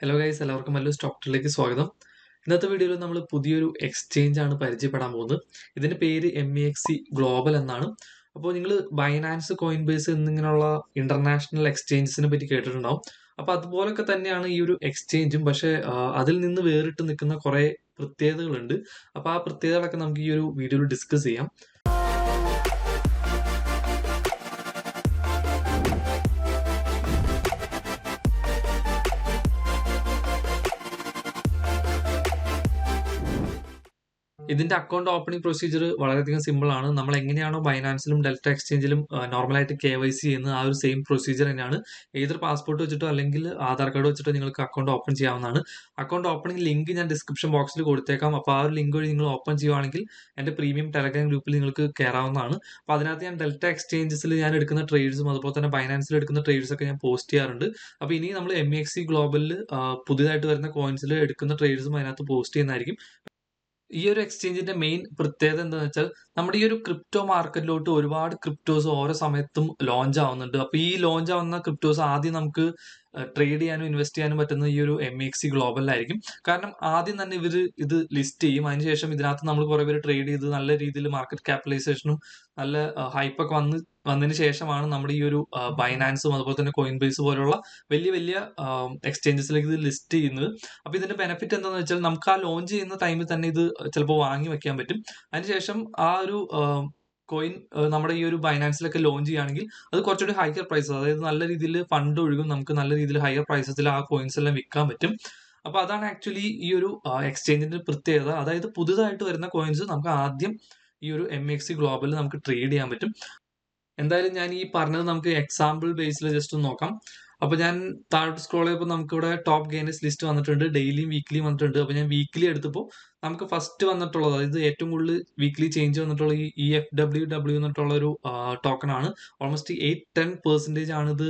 Hello guys, എല്ലാവർക്കും Mallu stock ട്രേഡിലേക്ക് സ്വാഗതം. ഇന്നത്തെ വീഡിയോയിൽ നമ്മൾ പുതിയൊരു എക്സ്ചേഞ്ച് ആണ് പരിചയപ്പെടാൻ പോകുന്നത്. ഇതിന്റെ പേര് MEXC ഗ്ലോബൽ എന്നാണ്. അപ്പോൾ നിങ്ങൾ ബൈനാൻസ്, കോയിൻ ബേസ് എന്നിങ്ങനെയുള്ള ഇന്റർനാഷണൽ എക്സ്ചേഞ്ചസിനെ പറ്റി കേട്ടിട്ടുണ്ടാവും. അപ്പോൾ അതുപോലൊക്കെ തന്നെയാണ് ഈ ഒരു എക്സ്ചേഞ്ചും. പക്ഷേ അതിൽ നിന്ന് വേറിട്ട് നിൽക്കുന്ന കുറേ പ്രത്യേകതകളുണ്ട്. അപ്പോൾ ആ പ്രത്യേകതകളൊക്കെ നമുക്ക് ഈ ഒരു വീഡിയോയിൽ ഡിസ്കസ് ചെയ്യാം. ഇതിന്റെ അക്കൗണ്ട് ഓപ്പണിംഗ് പ്രൊസീജിയർ വളരെയധികം സിമ്പിൾ ആണ്. നമ്മൾ എങ്ങനെയാണോ ബൈനാൻസിലും ഡെൽറ്റ എക്സ്ചേഞ്ചിലും നോർമലായിട്ട് KYC ചെയ്യുന്നത്, ആ ഒരു സെയിം പ്രൊസീജിയർ തന്നെയാണ്. ഏതൊരു പാസ്പോർട്ട് വെച്ചിട്ടോ അല്ലെങ്കിൽ ആധാർ കാർഡ് വെച്ചിട്ടോ നിങ്ങൾക്ക് അക്കൗണ്ട് ഓപ്പൺ ചെയ്യാവുന്നതാണ്. അക്കൗണ്ട് ഓപ്പണിംഗ് ലിങ്ക് ഞാൻ ഡിസ്ക്രിപ്ഷൻ ബോക്സിൽ കൊടുത്തേക്കാം. അപ്പോൾ ആ ഒരു ലിങ്ക് വഴി നിങ്ങൾ ഓപ്പൺ ചെയ്യുവാണെങ്കിൽ എൻ്റെ പ്രീമിയം ടെലഗ്രാം ഗ്രൂപ്പിൽ നിങ്ങൾക്ക് കയറാവുന്നതാണ്. അപ്പോൾ അതിനകത്ത് ഞാൻ ഡെൽറ്റ എക്സ്ചേഞ്ചസിൽ ഞാൻ എടുക്കുന്ന ട്രേഡ്സും അതുപോലെ തന്നെ ബൈനാൻസിൽ എടുക്കുന്ന ട്രേഡ്സ് ഒക്കെ ഞാൻ പോസ്റ്റ് ചെയ്യാറുണ്ട്. അപ്പോൾ ഇനി നമ്മൾ MEXC ഗ്ലോബലിൽ പുതിയതായിട്ട് വരുന്ന കോയിൻസിൽ എടുക്കുന്ന ട്രേഡ്സും അതിനകത്ത് പോസ്റ്റ് ചെയ്യുന്നതായിരിക്കും. ഈ ഒരു എക്സ്ചേഞ്ചിന്റെ മെയിൻ പ്രത്യേകത എന്താണെന്ന് വെച്ചാൽ, നമ്മുടെ ഈ ഒരു ക്രിപ്റ്റോ മാർക്കറ്റിലോട്ട് ഒരുപാട് ക്രിപ്റ്റോസ് ഓരോ സമയത്തും ലോഞ്ച് ആവുന്നുണ്ട്. അപ്പൊ ഈ ലോഞ്ച് ആവുന്ന ക്രിപ്റ്റോസ് ആദ്യം നമുക്ക് ട്രേഡ് ചെയ്യാനും ഇൻവെസ്റ്റ് ചെയ്യാനും പറ്റുന്ന ഈ ഒരു MEXC ഗ്ലോബലിലായിരിക്കും. കാരണം ആദ്യം തന്നെ ഇവർ ഇത് ലിസ്റ്റ് ചെയ്യും. അതിനുശേഷം ഇതിനകത്ത് നമ്മൾ കുറെ പേര് ട്രേഡ് ചെയ്ത് നല്ല രീതിയിൽ മാർക്കറ്റ് ക്യാപിറ്റലൈസേഷനും നല്ല ഹൈപ്പൊക്കെ വന്നതിന് ശേഷമാണ് നമ്മുടെ ഈ ഒരു ബൈനാൻസും അതുപോലെ തന്നെ കോയിൻ ബേസ് പോലുള്ള വലിയ വലിയ എക്സ്ചേഞ്ചസിലേക്ക് ഇത് ലിസ്റ്റ് ചെയ്യുന്നത്. അപ്പൊ ഇതിന്റെ ബെനിഫിറ്റ് എന്താണെന്ന് വെച്ചാൽ, നമുക്ക് ആ ലോഞ്ച് ചെയ്യുന്ന ടൈമിൽ തന്നെ ഇത് ചിലപ്പോൾ വാങ്ങി വെക്കാൻ പറ്റും. അതിനുശേഷം ആ ഒരു കോയിൻ നമ്മുടെ ഈ ഒരു ബൈനാൻസിലൊക്കെ ലോഞ്ച് ചെയ്യുകയാണെങ്കിൽ അത് കുറച്ചുകൂടി ഹയർ പ്രൈസ്, അതായത് നല്ല രീതിയിൽ ഫണ്ട് ഒഴുകും, നമുക്ക് നല്ല രീതിയിൽ ഹയർ പ്രൈസസിൽ ആ കോയിൻസ് എല്ലാം വിൽക്കാൻ പറ്റും. അപ്പൊ അതാണ് ആക്ച്വലി ഈ ഒരു എക്സ്ചേഞ്ചിന്റെ പ്രത്യേകത. അതായത് പുതുതായിട്ട് വരുന്ന കോയിൻസ് നമുക്ക് ആദ്യം ഈ ഒരു MEXC ഗ്ലോബലിൽ നമുക്ക് ട്രേഡ് ചെയ്യാൻ പറ്റും. എന്തായാലും ഞാൻ ഈ പറഞ്ഞത് നമുക്ക് എക്സാമ്പിൾ ബേസിൽ ജസ്റ്റ് ഒന്ന് നോക്കാം. അപ്പൊ ഞാൻ താഴോട്ട് സ്ക്രോൾ ചെയ്തപ്പോൾ നമുക്ക് ഇവിടെ ടോപ്പ് ഗെയിനേഴ്സ് ലിസ്റ്റ് വന്നിട്ടുണ്ട്, ഡെയിലിയും വീക്ക്ലിയും വന്നിട്ടുണ്ട്. അപ്പൊ ഞാൻ വീക്ക്ലി എടുത്തപ്പോൾ നമുക്ക് ഫസ്റ്റ് വന്നിട്ടുള്ളത്, അതായത് ഏറ്റവും കൂടുതൽ വീക്ക്ലി ചേഞ്ച് വന്നിട്ടുള്ള ഈ EFWW എന്നിട്ടുള്ള ഒരു ടോക്കൺ ആണ്. ഓൾമോസ്റ്റ് 8-10% ആണ് ഇത്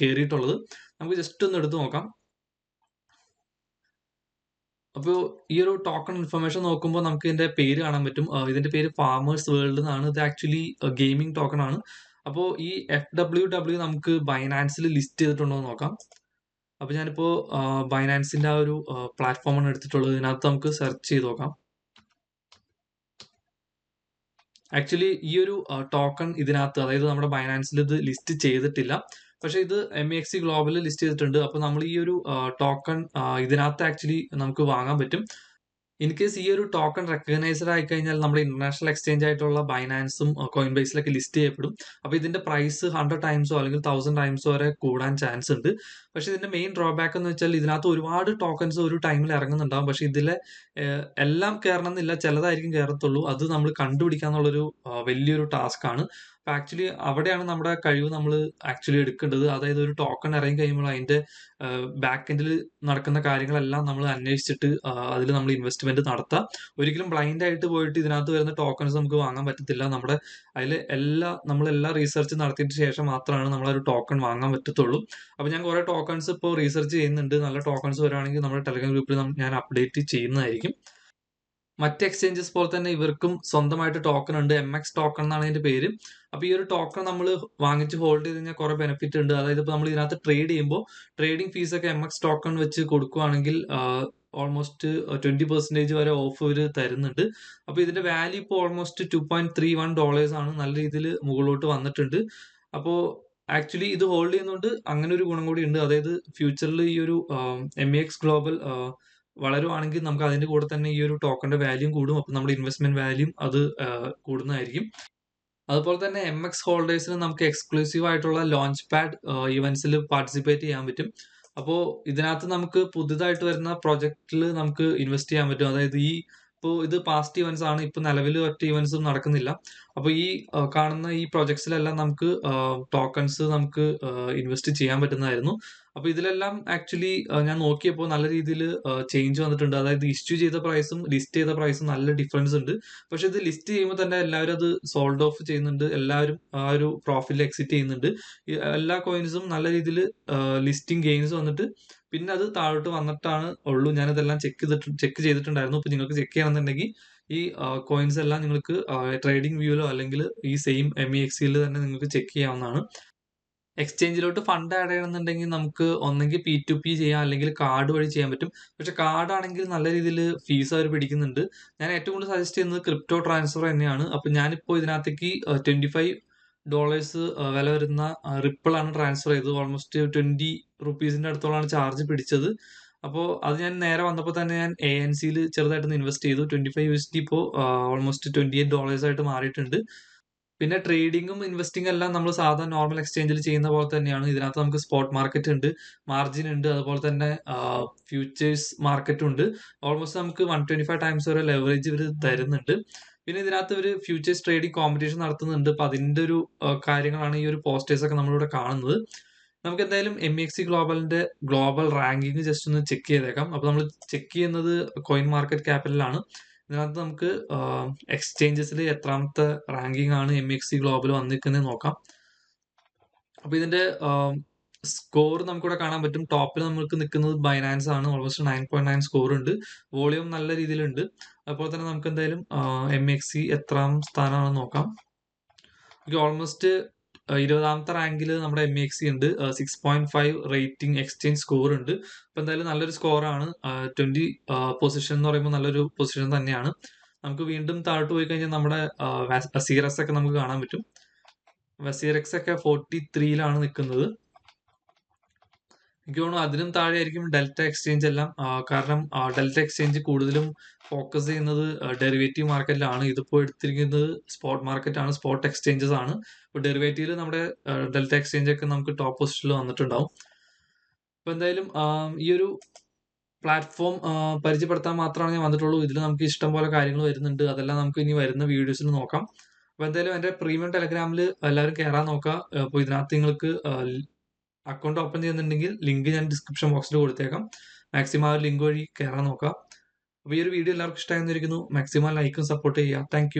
കയറിയിട്ടുള്ളത്. നമുക്ക് ജസ്റ്റ് ഒന്ന് എടുത്ത് നോക്കാം. അപ്പോൾ ഈ ഒരു ടോക്കൺ ഇൻഫർമേഷൻ നോക്കുമ്പോൾ നമുക്ക് ഇതിന്റെ പേര് കാണാൻ പറ്റും. ഇതിന്റെ പേര് ഫാമേഴ്സ് വേൾഡ് എന്നാണ്. ഇത് ആക്ച്വലി ഗെയിമിംഗ് ടോക്കൺ ആണ്. അപ്പോൾ ഈ FWW നമുക്ക് ബൈനാൻസിൽ ലിസ്റ്റ് ചെയ്തിട്ടുണ്ടോ എന്ന് നോക്കാം. അപ്പോൾ ഞാനിപ്പോൾ ബൈനാൻസിന്റെ ആ ഒരു പ്ലാറ്റ്ഫോമാണ് എടുത്തിട്ടുള്ളത്. ഇതിനകത്ത് നമുക്ക് സെർച്ച് ചെയ്ത് നോക്കാം. ആക്ച്വലി ഈ ഒരു ടോക്കൺ ഇതിനകത്ത്, അതായത് നമ്മുടെ ബൈനാൻസിൽ ഇത് ലിസ്റ്റ് ചെയ്തിട്ടില്ല. പക്ഷെ ഇത് MEXC ഗ്ലോബലിൽ ലിസ്റ്റ് ചെയ്തിട്ടുണ്ട്. അപ്പോൾ നമ്മൾ ഈ ഒരു ടോക്കൺ ഇതിനകത്ത് ആക്ച്വലി നമുക്ക് വാങ്ങാൻ പറ്റും. ഇൻ കേസ് ഈ ഒരു ടോക്കൺ റെക്കഗ്നൈസ്ഡ് ആയി കഴിഞ്ഞാൽ നമ്മുടെ ഇന്റർനാഷണൽ എക്സ്ചേഞ്ച് ആയിട്ടുള്ള ബൈനാൻസും കോയിൻ ബേസിലൊക്കെ ലിസ്റ്റ് ചെയ്യപ്പെടും. അപ്പോൾ ഇതിന്റെ പ്രൈസ് 100 ടൈംസോ അല്ലെങ്കിൽ 1000 ടൈംസോ വരെ കൂടാൻ ചാൻസ് ഉണ്ട്. പക്ഷെ ഇതിന്റെ മെയിൻ ഡ്രോബാക്ക് എന്ന് വെച്ചാൽ, ഇതിനകത്ത് ഒരുപാട് ടോക്കൺസ് ഒരു ടൈമിൽ ഇറങ്ങുന്നുണ്ടാവും. പക്ഷെ ഇതിലെ എല്ലാം കയറണം എന്നില്ല, ചിലതായിരിക്കും കയറത്തുള്ളൂ. അത് നമ്മൾ കണ്ടുപിടിക്കാന്നുള്ളൊരു വലിയൊരു ടാസ്ക് ആണ്. അപ്പൊ ആക്ച്വലി അവിടെയാണ് നമ്മുടെ കഴിവ് നമ്മൾ ആക്ച്വലി എടുക്കേണ്ടത്. അതായത് ഒരു ടോക്കൺ ഇറങ്ങി കഴിയുമ്പോൾ അതിന്റെ ബാക്ക് എൻഡിൽ നടക്കുന്ന കാര്യങ്ങളെല്ലാം നമ്മൾ അന്വേഷിച്ചിട്ട് അതിൽ നമ്മൾ ഇൻവെസ്റ്റ്മെന്റ് നടത്താം. ഒരിക്കലും ബ്ലൈൻഡ് ആയിട്ട് പോയിട്ട് ഇതിനകത്ത് വരുന്ന ടോക്കൺസ് നമുക്ക് വാങ്ങാൻ പറ്റത്തില്ല. നമ്മുടെ അതിൽ നമ്മളെല്ലാ റീസെർച്ച് നടത്തിയിട്ട് ശേഷം മാത്രമാണ് നമ്മളൊരു ടോക്കൺ വാങ്ങാൻ പറ്റത്തുള്ളൂ. അപ്പൊ ഞാൻ കുറെ ടോക്കൺസ് ഇപ്പോൾ റീസെർച്ച് ചെയ്യുന്നുണ്ട്. നല്ല ടോക്കൺസ് വരാണെങ്കിൽ നമ്മുടെ ടെലഗ്രാം ഗ്രൂപ്പിൽ ഞാൻ അപ്ഡേറ്റ് ചെയ്യുന്നതായിരിക്കും. മറ്റ് എക്സ്ചേഞ്ചസ് പോലെ തന്നെ ഇവർക്കും സ്വന്തമായിട്ട് ടോക്കൺ ഉണ്ട്. MX ടോക്കൺ എന്നാണ് അതിന്റെ പേര്. അപ്പൊ ഈ ഒരു ടോക്കൺ നമ്മൾ വാങ്ങിച്ച് ഹോൾഡ് ചെയ്ത് കഴിഞ്ഞാൽ കുറെ ബെനിഫിറ്റ് ഉണ്ട്. അതായത് ഇപ്പൊ നമ്മൾ ഇതിനകത്ത് ട്രേഡ് ചെയ്യുമ്പോൾ ട്രേഡിംഗ് ഫീസ് ഒക്കെ MX ടോക്കൺ വെച്ച് കൊടുക്കുകയാണെങ്കിൽ ഓൾമോസ്റ്റ് 20% വരെ ഓഫ് ഇവർ തരുന്നുണ്ട്. അപ്പൊ ഇതിന്റെ വാല്യൂ ഇപ്പോൾ ഓൾമോസ്റ്റ് $2.31 ആണ്. നല്ല രീതിയിൽ മുകളിലോട്ട് വന്നിട്ടുണ്ട്. അപ്പോൾ ആക്ച്വലി ഇത് ഹോൾഡ് ചെയ്യുന്നതുകൊണ്ട് അങ്ങനെ ഒരു ഗുണം കൂടി ഉണ്ട്. അതായത് ഫ്യൂച്ചറിൽ ഈ ഒരു MEX ഗ്ലോബൽ വളരുവാണെങ്കിൽ നമുക്ക് അതിന്റെ കൂടെ തന്നെ ഈ ഒരു ടോക്കണിന്റെ വാല്യൂ കൂടും. അപ്പൊ നമ്മുടെ ഇൻവെസ്റ്റ്മെന്റ് വാല്യൂ അത് കൂടുന്നതായിരിക്കും. അതുപോലെ തന്നെ MX ഹോൾഡേഴ്സിന് നമുക്ക് എക്സ്ക്ലൂസീവ് ആയിട്ടുള്ള ലോഞ്ച് പാഡ് ഇവന്റ്സിൽ പാർട്ടിസിപ്പേറ്റ് ചെയ്യാൻ പറ്റും. അപ്പോൾ ഇതിനകത്ത് നമുക്ക് പുതുതായിട്ട് വരുന്ന പ്രൊജക്റ്റിൽ നമുക്ക് ഇൻവെസ്റ്റ് ചെയ്യാൻ പറ്റും. അതായത് ഇപ്പോൾ ഇത് പാസ്റ്റ് ഇവന്റ്സ് ആണ്. ഇപ്പൊ നിലവിൽ ഒറ്റ ഇവന്റ്സും നടക്കുന്നില്ല. അപ്പൊ ഈ കാണുന്ന ഈ പ്രൊജക്ട്സിലെല്ലാം നമുക്ക് ടോക്കൺസ് നമുക്ക് ഇൻവെസ്റ്റ് ചെയ്യാൻ പറ്റുന്നതായിരുന്നു. അപ്പൊ ഇതിലെല്ലാം ആക്ച്വലി ഞാൻ നോക്കിയപ്പോൾ നല്ല രീതിയിൽ ചേഞ്ച് വന്നിട്ടുണ്ട്. അതായത് ഇഷ്യൂ ചെയ്ത പ്രൈസും ലിസ്റ്റ് ചെയ്ത പ്രൈസും നല്ല ഡിഫറൻസ് ഉണ്ട്. പക്ഷെ ഇത് ലിസ്റ്റ് ചെയ്യുമ്പോൾ തന്നെ എല്ലാവരും അത് സോൾഡ് ഓഫ് ചെയ്യുന്നുണ്ട്. എല്ലാവരും ആ ഒരു പ്രോഫിറ്റിൽ എക്സിറ്റ് ചെയ്യുന്നുണ്ട്. എല്ലാ കോയിൻസും നല്ല രീതിയിൽ ലിസ്റ്റിംഗ് ഗെയിൻസ് വന്നിട്ട് പിന്നെ അത് താഴോട്ട് വന്നിട്ടാണ് ഉള്ളൂ. ഞാനിതെല്ലാം ചെക്ക് ചെയ്തിട്ടുണ്ടായിരുന്നു. ഇപ്പൊ നിങ്ങൾക്ക് ചെക്ക് ചെയ്യണമെന്നുണ്ടെങ്കിൽ ഈ കോയിൻസ് എല്ലാം നിങ്ങൾക്ക് ട്രേഡിംഗ് വ്യൂയിലോ അല്ലെങ്കിൽ ഈ സെയിം MEXCയിൽ തന്നെ നിങ്ങൾക്ക് ചെക്ക് ചെയ്യാവുന്നതാണ്. എക്സ്ചേഞ്ചിലോട്ട് ഫണ്ട് ആഡ് ചെയ്യണമെന്നുണ്ടെങ്കിൽ നമുക്ക് ഒന്നെങ്കിൽ P2P ചെയ്യാം, അല്ലെങ്കിൽ കാർഡ് വഴി ചെയ്യാൻ പറ്റും. പക്ഷെ കാർഡ് ആണെങ്കിൽ നല്ല രീതിയിൽ ഫീസ് അവർ പിടിക്കുന്നുണ്ട്. ഞാൻ ഏറ്റവും കൂടുതൽ സജസ്റ്റ് ചെയ്യുന്നത് ക്രിപ്റ്റോ ട്രാൻസ്ഫർ തന്നെയാണ്. അപ്പൊ ഞാനിപ്പോൾ ഇതിനകത്തേക്ക് $25 വില വരുന്ന റിപ്പിൾ ആണ് ട്രാൻസ്ഫർ ചെയ്തത്. ഓൾമോസ്റ്റ് ₹20 അടുത്തോളാണ് ചാർജ് പിടിച്ചത്. അപ്പോൾ അത് ഞാൻ നേരെ വന്നപ്പോൾ തന്നെ ഞാൻ ANCയിൽ ചെറുതായിട്ടൊന്ന് ഇൻവെസ്റ്റ് ചെയ്തു. $25 ഇപ്പോൾ ഓൾമോസ്റ്റ് $28 ആയിട്ട് മാറിയിട്ടുണ്ട്. പിന്നെ ട്രേഡിങ്ങും ഇൻവെസ്റ്റിംഗും എല്ലാം നമ്മൾ സാധാരണ നോർമൽ എക്സ്ചേഞ്ചിൽ ചെയ്യുന്ന പോലെ തന്നെയാണ്. ഇതിനകത്ത് നമുക്ക് സ്പോട്ട് മാർക്കറ്റ് ഉണ്ട്, മാർജിൻ ഉണ്ട്, അതുപോലെ തന്നെ ഫ്യൂച്ചേഴ്സ് മാർക്കറ്റും ഉണ്ട്. ഓൾമോസ്റ്റ് നമുക്ക് 125 ടൈംസ് വരെ ലെവറേജ് ഇവർ തരുന്നുണ്ട്. പിന്നെ ഇതിനകത്ത് ഒരു ഫ്യൂച്ചേഴ്സ് ട്രേഡിംഗ് കോമ്പറ്റീഷൻ നടത്തുന്നുണ്ട്. അപ്പൊ അതിന്റെ ഒരു കാര്യങ്ങളാണ് ഈ ഒരു പോസ്റ്റേഴ്സ് ഒക്കെ നമ്മളിവിടെ കാണുന്നത്. നമുക്ക് എന്തായാലും MEXC ഗ്ലോബലിന്റെ ഗ്ലോബൽ റാങ്കിങ് ജസ്റ്റ് ഒന്ന് ചെക്ക് ചെയ്തേക്കാം. അപ്പൊ നമ്മൾ ചെക്ക് ചെയ്യുന്നത് കോയിൻ മാർക്കറ്റ് ക്യാപിറ്റലാണ്. ഇതിനകത്ത് നമുക്ക് എക്സ്ചേഞ്ചസിൽ എത്രാമത്തെ റാങ്കിങ് ആണ് MEXC ഗ്ലോബൽ വന്നിരിക്കുന്നത് നോക്കാം. അപ്പൊ ഇതിന്റെ സ്കോർ നമുക്കിവിടെ കാണാൻ പറ്റും. ടോപ്പിൽ നമുക്ക് നിൽക്കുന്നത് ബൈനാൻസ് ആണ്. ഓൾമോസ്റ്റ് 9.9 സ്കോർ ഉണ്ട്. വോളിയം നല്ല രീതിയിലുണ്ട്. അതുപോലെ തന്നെ നമുക്ക് എന്തായാലും MEXC എത്രാം സ്ഥാനമാണെന്ന് നോക്കാം. ഓൾമോസ്റ്റ് 20ാമത്തെ റാങ്കിൽ നമ്മുടെ MEXC ഉണ്ട്. 6.5 റേറ്റിംഗ് എക്സ്ചേഞ്ച് സ്കോർ ഉണ്ട്. അപ്പൊ എന്തായാലും നല്ലൊരു സ്കോറാണ്. 20 പൊസിഷൻ എന്ന് പറയുമ്പോൾ നല്ലൊരു പൊസിഷൻ തന്നെയാണ്. നമുക്ക് വീണ്ടും താഴോട്ട് പോയി കഴിഞ്ഞാൽ നമ്മുടെ വസീറസ് ഒക്കെ നമുക്ക് കാണാൻ പറ്റും. വസീറക്സ് ഒക്കെ 43ലാണ് നിൽക്കുന്നത്. എനിക്ക് തോന്നുന്നു അതിനും താഴെ ആയിരിക്കും ഡെൽറ്റ എക്സ്ചേഞ്ച് എല്ലാം. കാരണം ഡെൽറ്റ എക്സ്ചേഞ്ച് കൂടുതലും ഫോക്കസ് ചെയ്യുന്നത് ഡെറിവേറ്റീവ് മാർക്കറ്റിലാണ്. ഇതിപ്പോൾ എടുത്തിരിക്കുന്നത് സ്പോട്ട് മാർക്കറ്റ് ആണ്, സ്പോട്ട് എക്സ്ചേഞ്ചസ് ആണ്. ഇപ്പോൾ ഡെറിവേറ്റീവിൽ നമ്മുടെ ഡെൽറ്റ എക്സ്ചേഞ്ച് ഒക്കെ നമുക്ക് ടോപ്പ് പൊസിഷനിൽ വന്നിട്ടുണ്ടാവും. അപ്പൊ എന്തായാലും ഈ ഒരു പ്ലാറ്റ്ഫോം പരിചയപ്പെടുത്താൻ മാത്രമാണ് ഞാൻ വന്നിട്ടുള്ളൂ. ഇതിൽ നമുക്ക് ഇഷ്ടം പോലെ കാര്യങ്ങൾ വരുന്നുണ്ട്. അതെല്ലാം നമുക്ക് ഇനി വരുന്ന വീഡിയോസിൽ നോക്കാം. അപ്പൊ എന്തായാലും എന്റെ പ്രീമിയം ടെലഗ്രാമിൽ എല്ലാവരും കയറാൻ നോക്കാം. അപ്പോൾ ഇതിനകത്ത് നിങ്ങൾക്ക് അക്കൗണ്ട് ഓപ്പൺ ചെയ്യുന്നുണ്ടെങ്കിൽ ലിങ്ക് ഞാൻ ഡിസ്ക്രിപ്ഷൻ ബോക്സിൽ കൊടുത്തേക്കാം. മാക്സിമം ആ ലിങ്ക് വഴി കയറാൻ നോക്കാം. അപ്പോൾ ഈ ഒരു വീഡിയോ എല്ലാവർക്കും ഇഷ്ടമായിരിക്കുന്നു. മാക്സിമം ലൈക്കും സപ്പോർട്ട് ചെയ്യുക. താങ്ക്